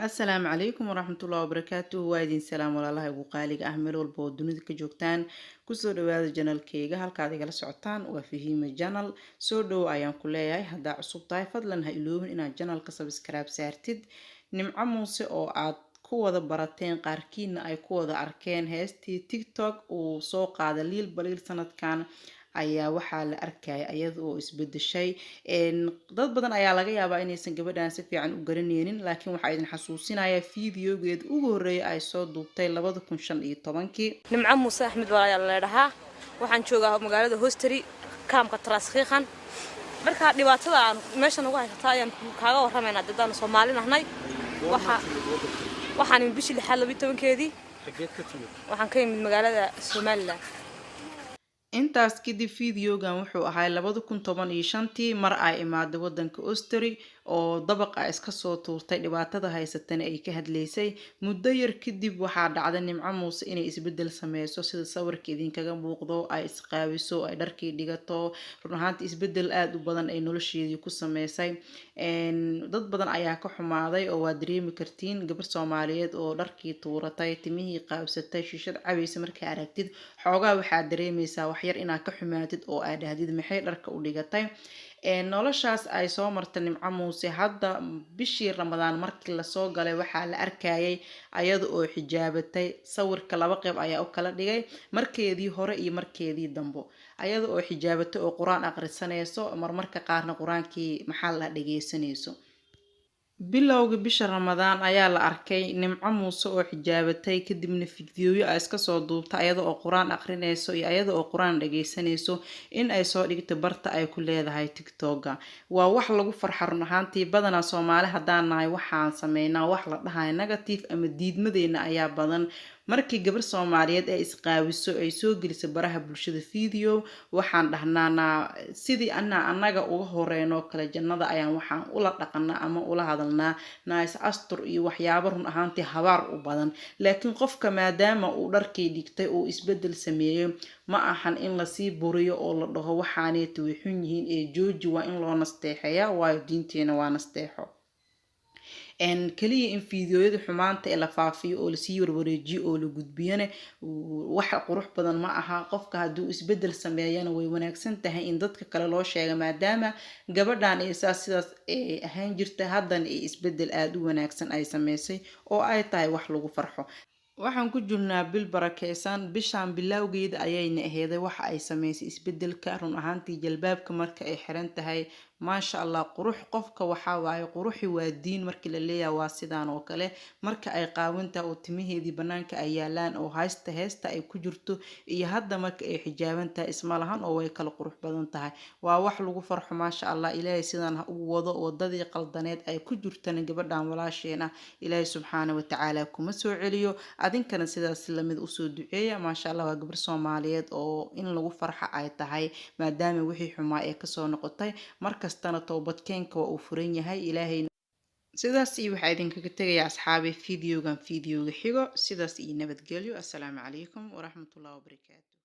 السلام عليكم ورحمة الله وبركاته وادين سلام ولا الله ugu qaaliga ah meel walba oo dunida ka joogtaan kusoo dhawaada channelkayga halka aad igala socotaan waa Fahima channel soo dhow ayaan ku leeyahay hadda cusub tahay fadlan ha iloobin inaad channelka subscribe saartid nimco muuse oo aad ku wada barateen qaarkiina ay ku wada arkeen heestii TikTok uu soo qaaday liil baliil sanadkan ayaa waxaa la arkay iyada oo isbedeshay dad badan ayaa laga yaabaa inaysan gabadhan si fiican u garanaynin laakiin waxaa idin xasuusinayaa fiidiyogeed ugu horeeyay ay soo duubtay 2015kii nimco muuse axmed baa la leedahaa waxaan joogaa magaalada Hosteri kaamka Taraskhiqan marka dhibaatada aan meeshan ugu haysataa ayaan kaaga warramaynaa dadaan Soomaali nahnay waxaan bishii 12keedii waxaan ka yimid magaalada Somaliland intaas kadib fiidiyogan wuxuu ahaa 2015tii mar ay imaaday wadanka Austria oo dabaqa iska soo tuurtay dhibaatada haysatana ay ka hadlaysay muddo yar kadib waxaa dhacday nimco muuse inay isbedel sameyso sida sawirka idinkaga muuqdo ay isqaabiso ay dharkii dhigato run ahaantii isbedel aad u badan ay nolosheedii ku sameysay dad badan ayaa ka xumaaday oo waa dareemi kartiin gabar Soomaaliyeed oo dharkii tuuratay timihii qaabsatay shishad cabaysa markaa aragtid xoogaa waxaa dareemaysaa wax yar inaad ka xumaatid oo aad dhahdid maxay dharka u dhigatay noloshaas ay soo martay nimco muuse hadda bishii Ramadaan markii la soo galay waxaa la arkayay ayada oo xijaabatay sawirka laba qayb ayaa u kala dhigay markeedii hore iyo markeedii dambe ayada oo xijaabatay oo quraan akhrisanayso marmarka qaarna quraankii maxaa la dhageysanayso bilowga bisha Ramadaan ayaa la arkay nimco muuse oo xijaabatay kadibna fiidiyooyo ay iska soo duubtay ayada oo quraan akhrinayso iyo ayada oo quraan dhageysanayso in ay soo dhigto barta ay ku leedahay TikTok waa wax lagu farxo run ahaantii badana Soomaali hadaan nahay waxaan sameynaa wax la dhahay negative ama diidmadeena ayaa badan markii gabar Soomaaliyeed ay isqaawiso ay soo gelisay baraha bulshada video waxaan dhahnaanaa sidii anaga uga horeyno kala jannada ayaan waxaan ula dhaqanaa ama ula hadalnaa naas astur iyo waxyaabo run ahaantii habaar u badan laakiin qofka maadaama uu dharkii dhigtay oo isbedel sameeyay ma ahan in la sii buriyo oo la dhaho waxaaneetu way xun yihiin ee jooji waa in loo nasteexayaa waayo diinteena waa nasteexo kaliya in fiidiyoyada xumaanta ee la faafiyo oo la sii warwareejiyo oo la gudbiyana wax qurux badan ma aha qofka hadduu isbedel sameeyana way wanaagsan tahay in dadka kale loo sheego maadaama gabadhan ay sidaas ahaan jirta haddana ay isbedel aad u wanaagsan ay sameysay oo ay tahay wax lagu farxo waxaan ku jirnaa bil barakeysan bishaan bilowgeeda ayayna aheeday waxa ay sameysay isbedelka run ahaantii jalbaabka marka ay xiran tahay maasha Allah qurux qofka waxa waaye quruxi waa diin markii la leeyahay waa sidaan oo kale marka ay qaawinta oo timaheedii banaanka ay yaalaan oo heesta ay ku jirto iyo hadda marka ay xijaabantaa isma lahan oo way kala qurux badan tahay waa wax lagu farxo maasha Allah ilaahay sidaan ha u wado wadadii qaldaneed ay ku jirtana gabadhan walaasheena ilaahay subxaanahu wa ta'ala kuma soo celiyo adinkana sidaas la mid u soo duceeya maasha Allah waa gabar Soomaaliyeed oo in lagu farxo ay tahay maadaama wixii xumaa ee ka soo noqotay markastana toobadkeenka waa uu furan yahay ilaahay sidaas iyo waxa idinkaga tagaya asxaabi fiidiyoga xigo sidaas iyo nabadgelyo assalaamu calaykum waraxmatullaahi wabarakaatuh